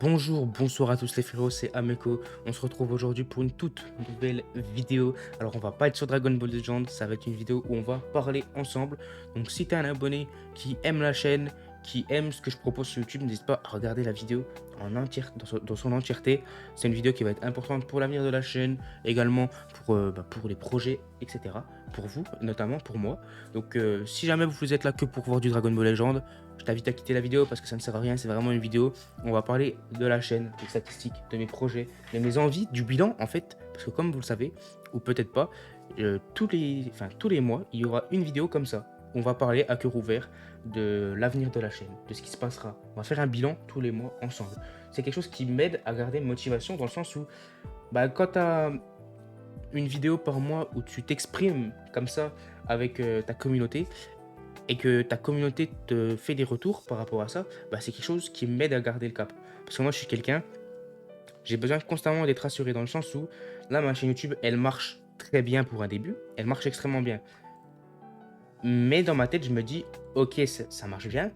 Bonjour, bonsoir à tous les frérots, c'est Ameko. On se retrouve aujourd'hui pour une toute nouvelle vidéo. Alors on va pas être sur Dragon Ball Legends, ça va être une vidéo où on va parler ensemble. Donc si tu es un abonné qui aime la chaîne, qui aime ce que je propose sur YouTube, n'hésite pas à regarder la vidéo en entière, dans son entièreté. C'est une vidéo qui va être importante pour l'avenir de la chaîne, également pour les projets, etc. Pour vous, notamment pour moi. Donc si jamais vous êtes là que pour voir du Dragon Ball Legends, je t'invite à quitter la vidéo parce que ça ne sert à rien, c'est vraiment une vidéo. On va parler de la chaîne, des statistiques, de mes projets, de mes envies, du bilan en fait. Parce que comme vous le savez, ou peut-être pas, tous les mois, il y aura une vidéo comme ça. On va parler à cœur ouvert de l'avenir de la chaîne, de ce qui se passera. On va faire un bilan tous les mois ensemble. C'est quelque chose qui m'aide à garder une motivation dans le sens où quand tu as une vidéo par mois où tu t'exprimes comme ça avec ta communauté, et que ta communauté te fait des retours par rapport à ça, c'est quelque chose qui m'aide à garder le cap. Parce que moi, je suis quelqu'un, j'ai besoin constamment d'être rassuré dans le sens où, là, ma chaîne YouTube, elle marche très bien pour un début, elle marche extrêmement bien. Mais dans ma tête, je me dis, ok, ça marche bien,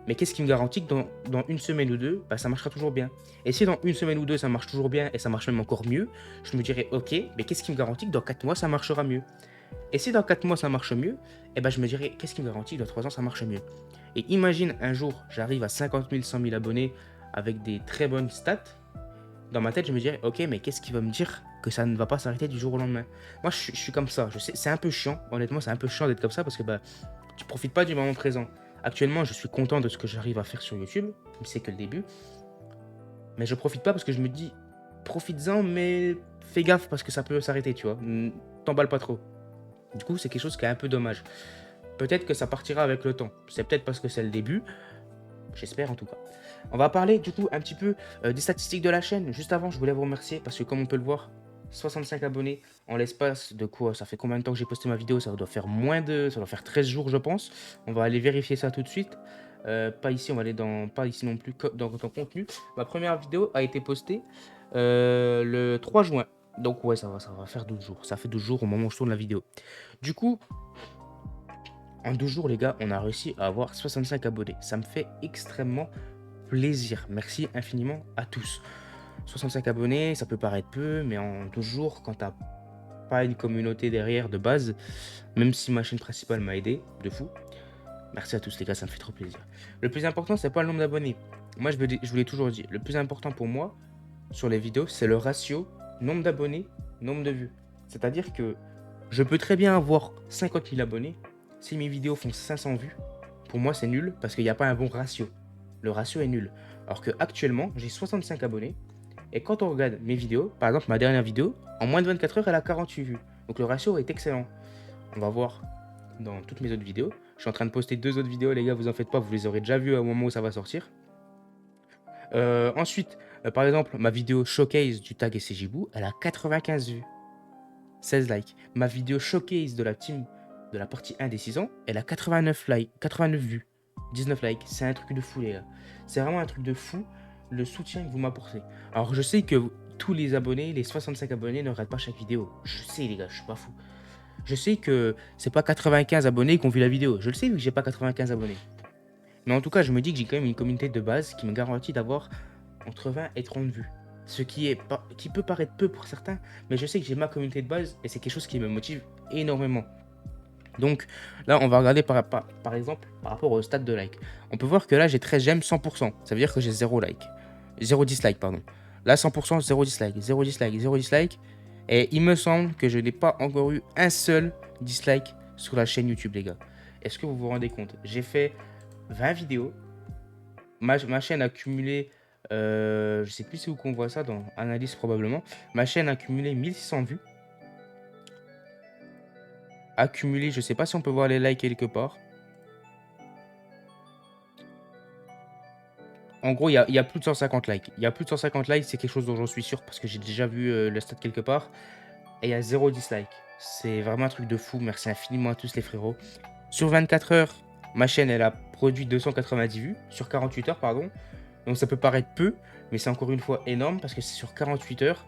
mais qu'est-ce qui me garantit que dans une semaine ou deux, ça marchera toujours bien? Et si dans une semaine ou deux, ça marche toujours bien et ça marche même encore mieux, je me dirais, ok, mais qu'est-ce qui me garantit que dans 4 mois, ça marchera mieux? Et si dans 4 mois ça marche mieux, je me dirais, qu'est-ce qui me garantit que dans 3 ans ça marche mieux? Et imagine un jour, j'arrive à 50 000, 100 000 abonnés avec des très bonnes stats. Dans ma tête, je me dirais, ok, mais qu'est-ce qui va me dire que ça ne va pas s'arrêter du jour au lendemain? Moi, je suis comme ça. Je sais, c'est un peu chiant. Honnêtement, c'est un peu chiant d'être comme ça parce que tu profites pas du moment présent. Actuellement, je suis content de ce que j'arrive à faire sur YouTube, mais c'est que le début. Mais je profite pas parce que je me dis, profites-en, mais fais gaffe parce que ça peut s'arrêter, tu vois. T'emballes pas trop. Du coup, c'est quelque chose qui est un peu dommage. Peut-être que ça partira avec le temps. C'est peut-être parce que c'est le début. J'espère en tout cas. On va parler du coup un petit peu des statistiques de la chaîne. Juste avant, je voulais vous remercier parce que comme on peut le voir, 65 abonnés en l'espace de quoi? Ça fait combien de temps que j'ai posté ma vidéo? Ça doit faire ça doit faire 13 jours je pense. On va aller vérifier ça tout de suite. Pas ici, on va aller pas ici non plus, dans contenu. Ma première vidéo a été postée le 3 juin. Donc ouais, ça va faire 12 jours. Ça fait 12 jours au moment où je tourne la vidéo. Du coup, en 12 jours, les gars, on a réussi à avoir 65 abonnés. Ça me fait extrêmement plaisir. Merci infiniment à tous. 65 abonnés, ça peut paraître peu, mais en 12 jours, quand t'as pas une communauté derrière de base, même si ma chaîne principale m'a aidé, de fou. Merci à tous les gars, ça me fait trop plaisir. Le plus important, c'est pas le nombre d'abonnés. Moi, je vous l'ai toujours dit, le plus important pour moi, sur les vidéos, c'est le ratio nombre d'abonnés, nombre de vues. C'est-à-dire que je peux très bien avoir 50 000 abonnés. Si mes vidéos font 500 vues, pour moi c'est nul parce qu'il n'y a pas un bon ratio. Le ratio est nul. Alors que actuellement, j'ai 65 abonnés. Et quand on regarde mes vidéos, par exemple ma dernière vidéo, en moins de 24 heures, elle a 48 vues. Donc le ratio est excellent. On va voir dans toutes mes autres vidéos. Je suis en train de poster 2 autres vidéos, les gars, vous en faites pas, vous les aurez déjà vues au moment où ça va sortir. Ensuite, par exemple, ma vidéo showcase du tag SCJBou, elle a 95 vues. 16 likes. Ma vidéo showcase de la team de la partie 1 des 6 ans, elle a 89 likes, 89 vues, 19 likes. C'est un truc de fou, les gars. C'est vraiment un truc de fou, le soutien que vous m'apportez. Alors, je sais que tous les abonnés, les 65 abonnés, ne regardent pas chaque vidéo. Je sais, les gars, je suis pas fou. Je sais que c'est pas 95 abonnés qui ont vu la vidéo. Je le sais, vu que j'ai pas 95 abonnés. Mais en tout cas, je me dis que j'ai quand même une communauté de base qui me garantit d'avoir entre 20 et 30 vues. Ce qui peut paraître peu pour certains, mais je sais que j'ai ma communauté de base et c'est quelque chose qui me motive énormément. Donc là, on va regarder par exemple par rapport au stade de like. On peut voir que là, j'ai 13 j'aime 100%. Ça veut dire que j'ai 0 like. 0 dislike, pardon. Là, 100%, 0 dislike, 0 dislike, 0 dislike. Et il me semble que je n'ai pas encore eu un seul dislike sur la chaîne YouTube, les gars. Est-ce que vous vous rendez compte? J'ai fait 20 vidéos. Ma chaîne a cumulé, je sais plus si vous qu'on voit ça dans analyse probablement. Ma chaîne a cumulé 1600 vues. Accumulé, je sais pas si on peut voir les likes quelque part. En gros, il y a plus de 150 likes. Il y a plus de 150 likes, c'est quelque chose dont j'en suis sûr parce que j'ai déjà vu le stat quelque part. Et il y a 0 dislike. C'est vraiment un truc de fou. Merci infiniment à tous les frérots. Sur 24 heures, ma chaîne, elle a produit 290 vues. Sur 48 heures, pardon. Donc ça peut paraître peu, mais c'est encore une fois énorme parce que c'est sur 48 heures.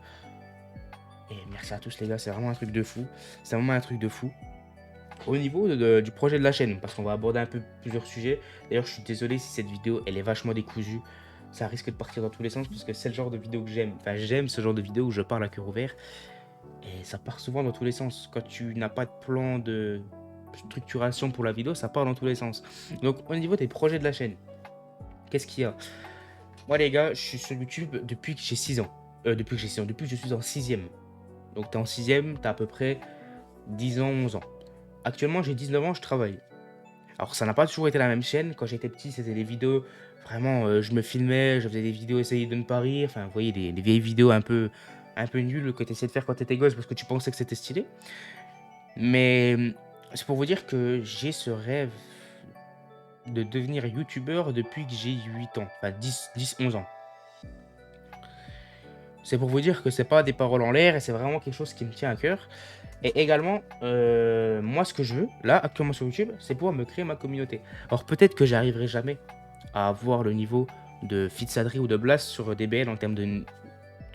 Et merci à tous les gars, c'est vraiment un truc de fou. C'est vraiment un truc de fou. Au niveau du projet de la chaîne, parce qu'on va aborder un peu plusieurs sujets. D'ailleurs, je suis désolé si cette vidéo, elle est vachement décousue. ça risque de partir dans tous les sens parce que c'est le genre de vidéo que j'aime. Enfin, j'aime ce genre de vidéo où je parle à cœur ouvert et ça part souvent dans tous les sens. Quand tu n'as pas de plan de structuration pour la vidéo, ça part dans tous les sens. Donc, au niveau des projets de la chaîne, qu'est-ce qu'il y a? Moi, les gars, je suis sur YouTube depuis que j'ai 6 ans. Depuis que j'ai 6 ans, depuis que je suis en sixième. Donc, tu es en sixième, tu as à peu près 10 ans, 11 ans. Actuellement, j'ai 19 ans, je travaille. Alors, ça n'a pas toujours été la même chaîne. Quand j'étais petit, c'était des vidéos, vraiment, je me filmais, je faisais des vidéos essayer de ne pas rire. Enfin, vous voyez, des vieilles vidéos un peu nulles que tu essayais de faire quand tu étais gosse parce que tu pensais que c'était stylé. Mais c'est pour vous dire que j'ai ce rêve de devenir youtubeur depuis que j'ai 8 ans. Enfin, 11 ans. C'est pour vous dire que c'est pas des paroles en l'air et c'est vraiment quelque chose qui me tient à cœur. Et également, moi, ce que je veux, là, actuellement sur YouTube, c'est pouvoir me créer ma communauté. Alors, peut-être que j'arriverai jamais à avoir le niveau de Fitsadri ou de Blast sur DBL en termes de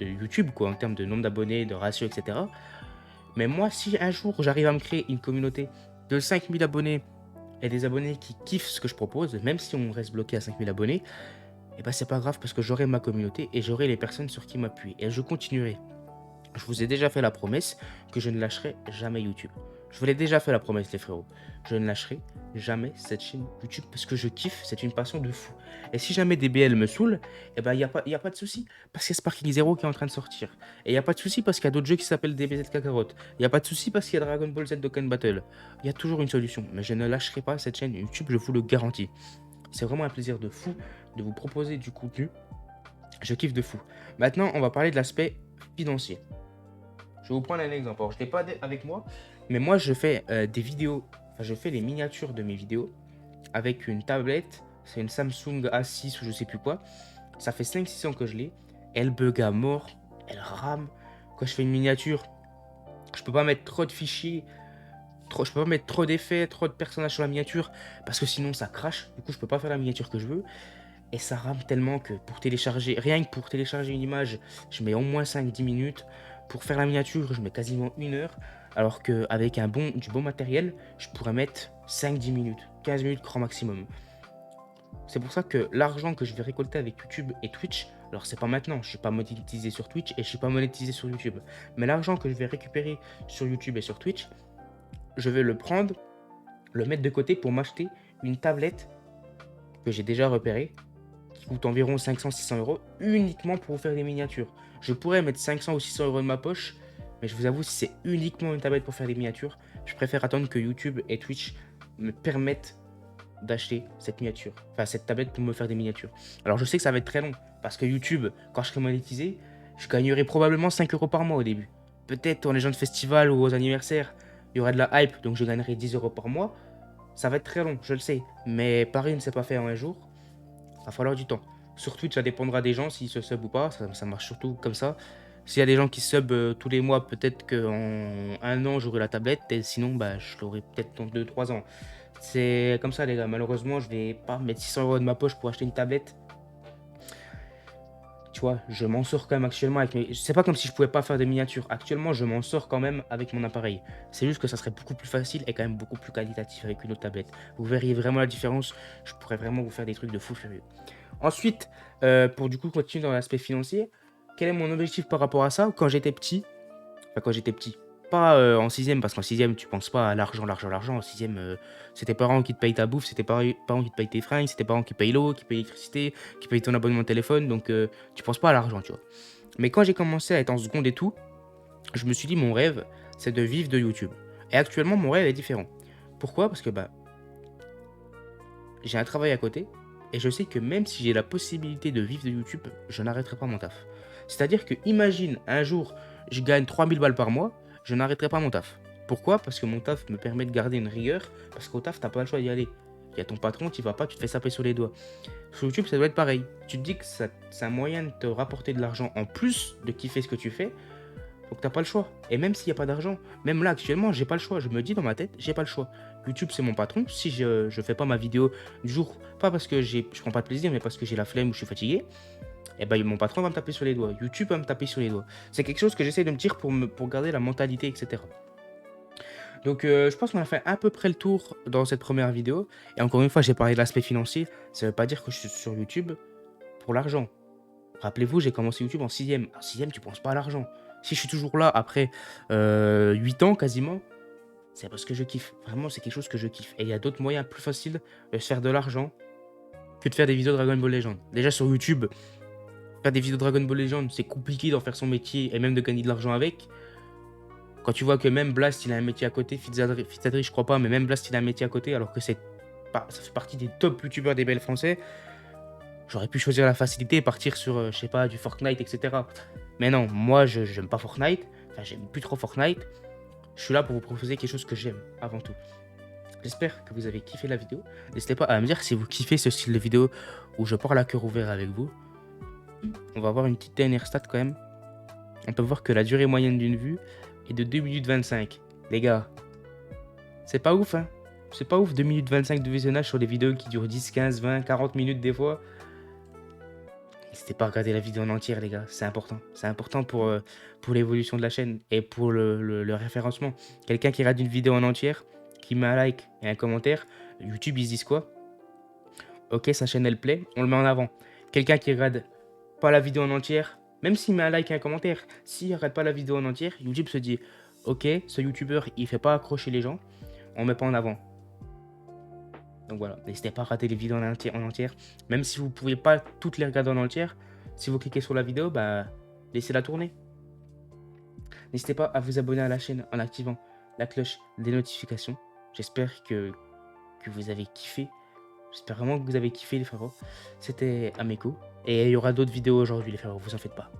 YouTube, quoi, en termes de nombre d'abonnés, de ratio, etc. Mais moi, si un jour j'arrive à me créer une communauté de 5000 abonnés et des abonnés qui kiffent ce que je propose, même si on reste bloqué à 5000 abonnés, et ben c'est pas grave parce que j'aurai ma communauté et j'aurai les personnes sur qui m'appuyer. Et je continuerai. Je vous ai déjà fait la promesse que je ne lâcherai jamais YouTube. Je vous l'ai déjà fait la promesse, les frérots. Je ne lâcherai jamais cette chaîne YouTube parce que je kiffe, c'est une passion de fou. Et si jamais DBL me saoule, eh ben, y a pas de souci parce qu'il y a Sparking Zero qui est en train de sortir. Et il n'y a pas de souci parce qu'il y a d'autres jeux qui s'appellent DBZ Kakarot. Il n'y a pas de souci parce qu'il y a Dragon Ball Z Dokkan Battle. Il y a toujours une solution. Mais je ne lâcherai pas cette chaîne YouTube, je vous le garantis. C'est vraiment un plaisir de fou de vous proposer du contenu. Je kiffe de fou. Maintenant, on va parler de l'aspect financier. Je vais vous prendre un exemple. Alors, je ne l'ai pas avec moi, mais moi, je fais des vidéos. Enfin, je fais les miniatures de mes vidéos avec une tablette. C'est une Samsung A6 ou je sais plus quoi. Ça fait 5-6 ans que je l'ai. Elle bug à mort. Elle rame. Quand je fais une miniature, je peux pas mettre trop de fichiers. Je peux pas mettre trop d'effets, trop de personnages sur la miniature. Parce que sinon, ça crache. Du coup, je peux pas faire la miniature que je veux. Et ça rame tellement que pour télécharger, rien que pour télécharger une image, je mets au moins 5-10 minutes. Pour faire la miniature, je mets quasiment 1 heure. Alors qu'avec du bon matériel, je pourrais mettre 5-10 minutes, 15 minutes grand maximum. C'est pour ça que l'argent que je vais récolter avec YouTube et Twitch, alors c'est pas maintenant, je suis pas monétisé sur Twitch et je suis pas monétisé sur YouTube. Mais l'argent que je vais récupérer sur YouTube et sur Twitch, je vais le prendre, le mettre de côté pour m'acheter une tablette que j'ai déjà repérée qui coûte environ 500-600 euros uniquement pour vous faire des miniatures. Je pourrais mettre 500 ou 600 euros de ma poche, mais je vous avoue, si c'est uniquement une tablette pour faire des miniatures, je préfère attendre que YouTube et Twitch me permettent d'acheter cette miniature, enfin cette tablette pour me faire des miniatures. Alors je sais que ça va être très long, parce que YouTube, quand je serai monétisé, je gagnerai probablement 5 euros par mois au début. Peut-être en les gens de festival ou aux anniversaires, il y aura de la hype, donc je gagnerai 10 euros par mois. Ça va être très long, je le sais, mais Paris ne s'est pas fait en un jour. Il va falloir du temps. Sur Twitch, ça dépendra des gens s'ils se sub ou pas. Ça marche surtout comme ça. S'il y a des gens qui sub tous les mois, peut-être qu'en 1 an, j'aurai la tablette. Et sinon, bah, je l'aurai peut-être dans 2-3 ans. C'est comme ça, les gars. Malheureusement, je vais pas mettre 600 euros de ma poche pour acheter une tablette. Tu vois, je m'en sors quand même actuellement avec mes... C'est pas comme si je pouvais pas faire des miniatures. Actuellement, je m'en sors quand même avec mon appareil. C'est juste que ça serait beaucoup plus facile et quand même beaucoup plus qualitatif avec une autre tablette. Vous verriez vraiment la différence. Je pourrais vraiment vous faire des trucs de fou furieux. Ensuite, pour du coup continuer dans l'aspect financier, quel est mon objectif par rapport à ça quand j'étais petit? Enfin, quand j'étais petit. Pas en sixième, parce qu'en sixième, tu penses pas à l'argent, l'argent, l'argent. En sixième, c'est tes parents qui te payent ta bouffe, c'est tes parents qui te payent tes fringues, c'est tes parents qui payent l'eau, qui payent l'électricité, qui payent ton abonnement de téléphone. Donc, tu penses pas à l'argent, tu vois. Mais quand j'ai commencé à être en seconde et tout, je me suis dit, mon rêve, c'est de vivre de YouTube. Et actuellement, mon rêve est différent. Pourquoi? Parce que bah, j'ai un travail à côté. Et je sais que même si j'ai la possibilité de vivre de YouTube, je n'arrêterai pas mon taf. C'est-à-dire que, imagine, un jour, je gagne 3000 balles par mois, je n'arrêterai pas mon taf. Pourquoi? Parce que mon taf me permet de garder une rigueur, parce qu'au taf, t'as pas le choix d'y aller. Il y a ton patron, tu vas pas, tu te fais saper sur les doigts. Sur YouTube, ça doit être pareil. Tu te dis que c'est un moyen de te rapporter de l'argent en plus de kiffer ce que tu fais, donc t'as pas le choix. Et même s'il n'y a pas d'argent, même là actuellement, j'ai pas le choix. Je me dis dans ma tête, j'ai pas le choix. YouTube, c'est mon patron. Si je fais pas ma vidéo du jour, pas parce que je prends pas de plaisir, mais parce que j'ai la flemme ou je suis fatigué, et ben mon patron va me taper sur les doigts. YouTube va me taper sur les doigts. C'est quelque chose que j'essaie de me dire pour garder la mentalité, etc. Donc je pense qu'on a fait à peu près le tour dans cette première vidéo. Et encore une fois, j'ai parlé de l'aspect financier. Ça veut pas dire que je suis sur YouTube pour l'argent. Rappelez-vous, j'ai commencé YouTube en sixième. En sixième, tu penses pas à l'argent. Si je suis toujours là après 8 ans quasiment, c'est parce que je kiffe. Vraiment, c'est quelque chose que je kiffe. Et il y a d'autres moyens plus faciles de se faire de l'argent que de faire des vidéos Dragon Ball Legends. Déjà sur YouTube, faire des vidéos Dragon Ball Legends, c'est compliqué d'en faire son métier et même de gagner de l'argent avec. Quand tu vois que même Blast, il a un métier à côté, Fitzadri, je crois pas, mais même Blast, il a un métier à côté, alors que ça fait partie des top youtubeurs des BL français. J'aurais pu choisir la facilité et partir sur, je sais pas, du Fortnite, etc. Mais non, moi, je j'aime pas Fortnite. Enfin, j'aime plus trop Fortnite. Je suis là pour vous proposer quelque chose que j'aime, avant tout. J'espère que vous avez kiffé la vidéo. N'hésitez pas à me dire si vous kiffez ce style de vidéo où je parle à cœur ouvert avec vous. On va voir une petite dernière stat quand même. On peut voir que la durée moyenne d'une vue est de 2 minutes 25. Les gars, c'est pas ouf, hein? C'est pas ouf, 2 minutes 25 de visionnage sur des vidéos qui durent 10, 15, 20, 40 minutes des fois. N'hésitez pas à regarder la vidéo en entière, les gars. C'est important. C'est important pour l'évolution de la chaîne et pour le référencement. Quelqu'un qui regarde une vidéo en entière, qui met un like et un commentaire, YouTube, ils se disent quoi? Ok, sa chaîne, elle plaît, on le met en avant. Quelqu'un qui regarde pas la vidéo en entière, même s'il met un like et un commentaire, s'il regarde pas la vidéo en entière, YouTube se dit ok, ce YouTuber, il fait pas accrocher les gens, on met pas en avant. Donc voilà, n'hésitez pas à rater les vidéos en entière. Même si vous ne pouvez pas toutes les regarder en entière, si vous cliquez sur la vidéo, bah, laissez-la tourner. N'hésitez pas à vous abonner à la chaîne en activant la cloche des notifications. J'espère que vous avez kiffé. J'espère vraiment que vous avez kiffé les frérots. C'était Ameko. Et il y aura d'autres vidéos aujourd'hui les frérots, vous en faites pas.